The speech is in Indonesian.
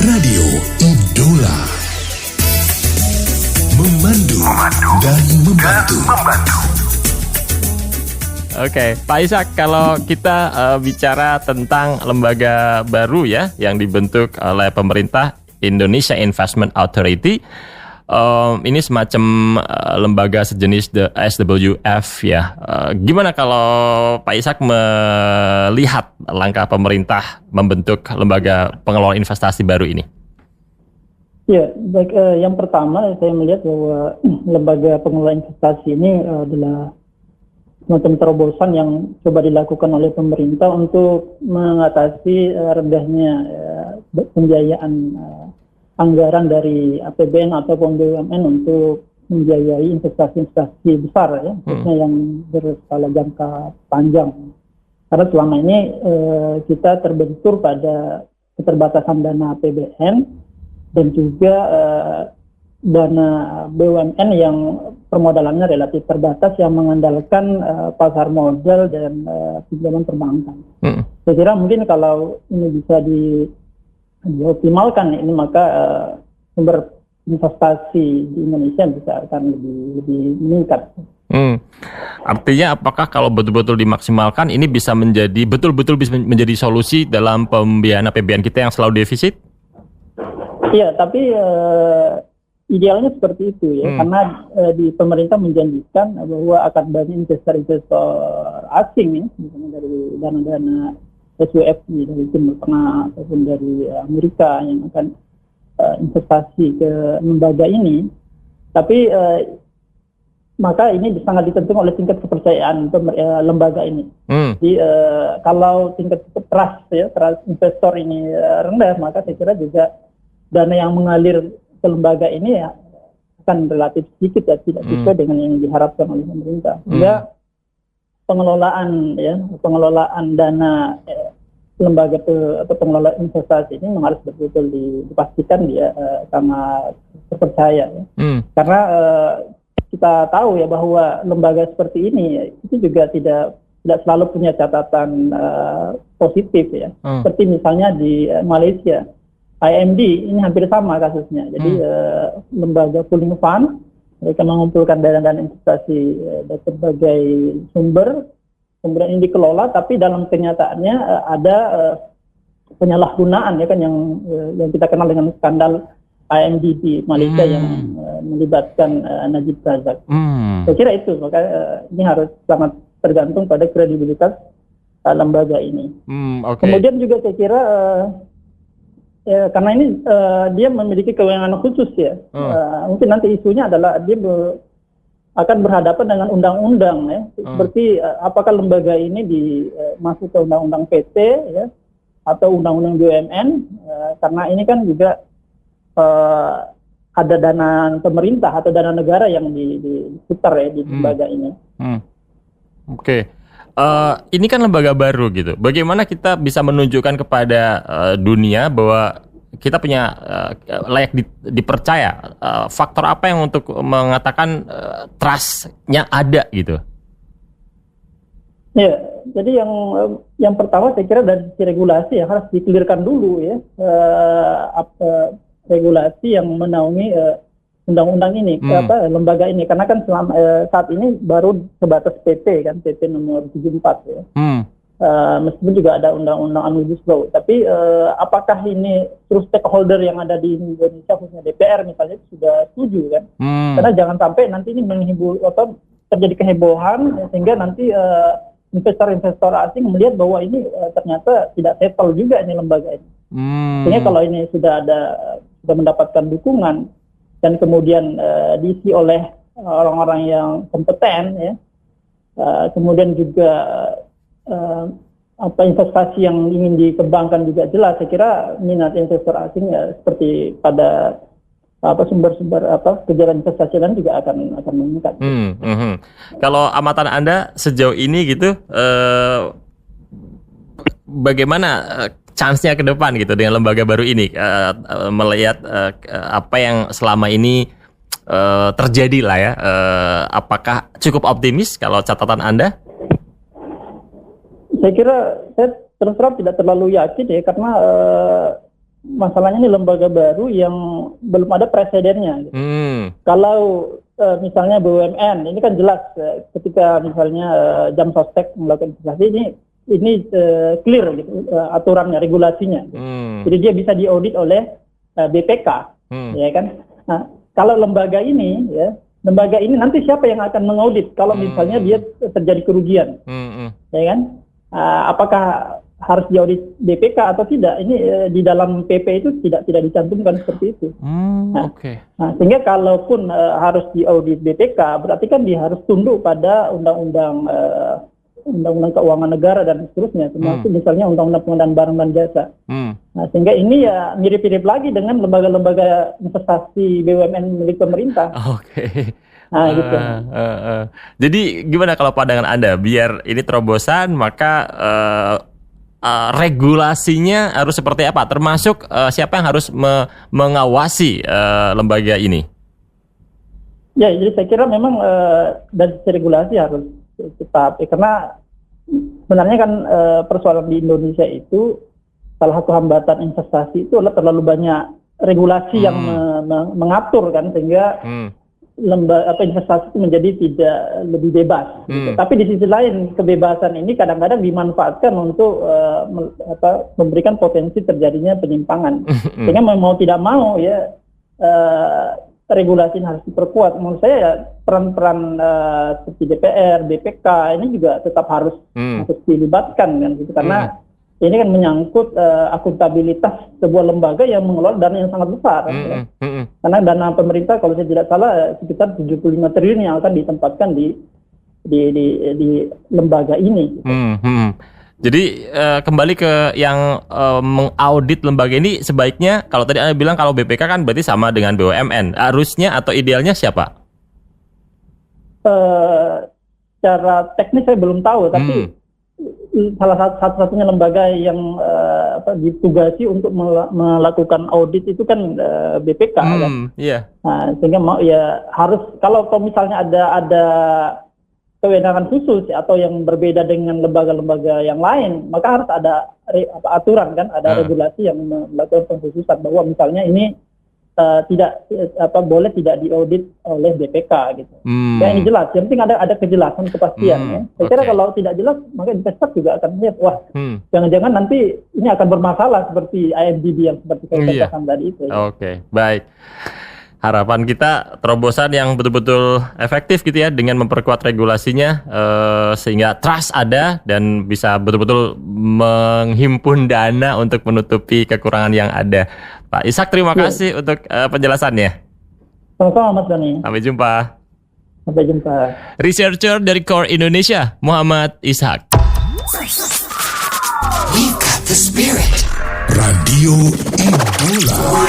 Radio Idola. Memandu dan membantu. Oke, Pak Ishak, kalau kita bicara tentang lembaga baru ya yang dibentuk oleh pemerintah, Indonesia Investment Authority, ini semacam lembaga sejenis the SWF ya. Gimana kalau Pak Ishak melihat langkah pemerintah membentuk lembaga pengelola investasi baru ini? Ya, baik. Yang pertama saya melihat bahwa lembaga pengelola investasi ini adalah semacam terobosan yang coba dilakukan oleh pemerintah untuk mengatasi rendahnya pembiayaan anggaran dari APBN ataupun BUMN untuk membiayai investasi-investasi besar ya, khususnya yang berskala jangka panjang. Karena selama ini kita terbentur pada keterbatasan dana APBN dan juga dana BUMN yang permodalannya relatif terbatas yang mengandalkan pasar modal dan pinjaman perbankan. Saya kira mungkin kalau ini bisa dioptimalkan ini, maka sumber investasi di Indonesia bisa akan lebih meningkat. Artinya apakah kalau betul-betul dimaksimalkan ini bisa betul-betul bisa menjadi solusi dalam pembiayaan APBN kita yang selalu defisit? Iya, tapi idealnya seperti itu ya, karena di pemerintah menjanjikan bahwa akan banyak investor-investor asing ya, misalnya dari dana-dana SWF dari Timur Tengah ataupun dari Amerika yang akan investasi ke lembaga ini. Tapi maka ini sangat ditentukan oleh tingkat kepercayaan lembaga ini. Jadi kalau tingkat trust investor ini rendah, maka saya kira juga dana yang mengalir ke lembaga ini ya akan relatif sedikit ya, tidak sesuai dengan yang diharapkan oleh pemerintah. Sehingga pengelolaan dana lembaga atau pengelola investasi ini harus betul-betul dipastikan dia sangat terpercaya ya. Karena kita tahu ya bahwa lembaga seperti ini itu juga tidak selalu punya catatan positif ya. Seperti misalnya di Malaysia, IMD ini hampir sama kasusnya. Jadi lembaga pooling fund, mereka mengumpulkan dana-dana investasi dari berbagai sumber, kemudian ini dikelola, tapi dalam kenyataannya ada penyalahgunaan ya kan yang kita kenal dengan skandal IMD di Malaysia yang melibatkan Najib Razak. Saya kira itu, maka ini harus sangat tergantung pada kredibilitas lembaga ini. Kemudian juga saya kira karena ini dia memiliki kewenangan khusus ya. Mungkin nanti isunya adalah dia akan berhadapan dengan undang-undang ya. Seperti apakah lembaga ini masuk ke undang-undang PT ya atau undang-undang BUMN, karena ini kan juga ada dana pemerintah atau dana negara yang diputar ya di lembaga ini. Ini kan lembaga baru gitu. Bagaimana kita bisa menunjukkan kepada dunia bahwa kita punya layak dipercaya? Faktor apa yang untuk mengatakan trust-nya ada gitu? Ya, jadi yang pertama saya kira dari regulasi ya harus dikelirkan dulu ya, regulasi yang menaungi undang-undang ini, lembaga ini, karena kan saat ini baru sebatas PP kan, PP nomor 74 ya. Meskipun juga ada undang-undang Omnibus Law, tapi apakah ini terus stakeholder yang ada di Indonesia, khususnya DPR misalnya, sudah setuju kan? Karena jangan sampai nanti ini terjadi kehebohan sehingga nanti investor-investor asing melihat bahwa ini ternyata tidak settle juga ini lembaga ini. Sehingga kalau ini sudah mendapatkan dukungan dan kemudian diisi oleh orang-orang yang kompeten ya, kemudian juga investasi yang ingin dikembangkan juga jelas, saya kira minat investor asing ya, seperti pada sumber-sumber kegiatan investasi dan juga akan meningkat. Kalau amatan Anda sejauh ini gitu, bagaimana chance-nya ke depan gitu dengan lembaga baru ini, melihat apa yang selama ini terjadi lah ya, apakah cukup optimis kalau catatan Anda? Saya kira saya terus terang tidak terlalu yakin ya, karena masalahnya ini lembaga baru yang belum ada presidennya. Gitu. Kalau misalnya BUMN, ini kan jelas ketika misalnya Jam Sostek melakukan investasi ini clear gitu aturannya, regulasinya. Gitu. Jadi dia bisa diaudit oleh BPK, ya kan? Nah, kalau lembaga ini nanti siapa yang akan mengaudit kalau misalnya dia terjadi kerugian, ya kan? Apakah harus diaudit BPK atau tidak? Ini di dalam PP itu tidak dicantumkan seperti itu. Sehingga kalaupun harus diaudit BPK, berarti kan dia harus tunduk pada undang-undang keuangan negara dan seterusnya, termasuk misalnya undang-undang pengadaan barang dan jasa. Nah, sehingga ini ya mirip-mirip lagi dengan lembaga-lembaga investasi BUMN milik pemerintah. Nah, gitu. Jadi gimana kalau pandangan Anda? Biar ini terobosan, maka regulasinya harus seperti apa? Termasuk siapa yang harus mengawasi lembaga ini? Ya, jadi saya kira memang dari sisi regulasi harus tetap, karena sebenarnya kan persoalan di Indonesia itu salah satu hambatan investasi itu adalah terlalu banyak regulasi yang mengatur kan, sehingga investasi itu menjadi tidak lebih bebas. Gitu. Tapi di sisi lain kebebasan ini kadang-kadang dimanfaatkan untuk memberikan potensi terjadinya penyimpangan. Sehingga mau tidak mau ya regulasi harus diperkuat. Menurut saya ya, peran-peran seperti DPR, BPK ini juga tetap harus dilibatkan kan gitu, karena ini kan menyangkut akuntabilitas sebuah lembaga yang mengelola dana yang sangat besar. Karena dana pemerintah kalau saya tidak salah sekitar 75 triliun yang akan ditempatkan di lembaga ini. Gitu. Jadi kembali ke yang mengaudit lembaga ini, sebaiknya kalau tadi Anda bilang kalau BPK kan berarti sama dengan BUMN. Harusnya atau idealnya siapa? Secara teknis saya belum tahu, tapi salah satu-satunya lembaga yang ditugasi untuk melakukan audit itu kan BPK kan. Nah, sehingga harus kalau misalnya ada kewenangan khusus atau yang berbeda dengan lembaga-lembaga yang lain, maka harus ada aturan kan, ada regulasi yang melakukan pengkhususan bahwa misalnya ini boleh tidak diaudit oleh BPK gitu. Ya ini jelas, yang penting ada kejelasan, kepastian ya. Saya kira kalau tidak jelas, maka investor juga akan lihat, wah jangan-jangan nanti ini akan bermasalah seperti IMDb yang seperti saya katakan tadi itu. Ya. Baik. Harapan kita terobosan yang betul-betul efektif gitu ya, dengan memperkuat regulasinya sehingga trust ada dan bisa betul-betul menghimpun dana untuk menutupi kekurangan yang ada. Pak Ishak, terima kasih untuk penjelasannya. Sama-sama Mas Dani. Sampai jumpa. Sampai jumpa. Researcher dari Core Indonesia, Muhammad Ishak. We've got the spirit. Radio Idola.